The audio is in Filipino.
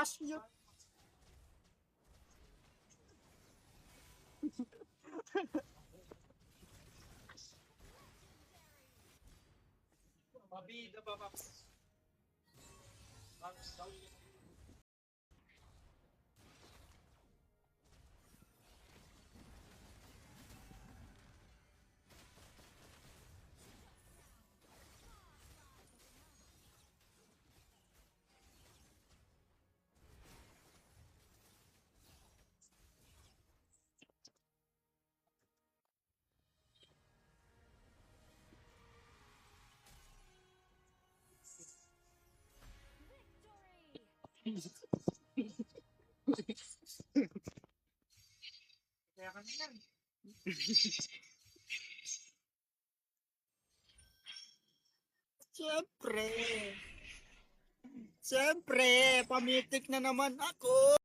Shoot. Mabida ba, Paps? Paps, kaya ka na yan. Siyempre. Siyempre, pamitik na naman ako.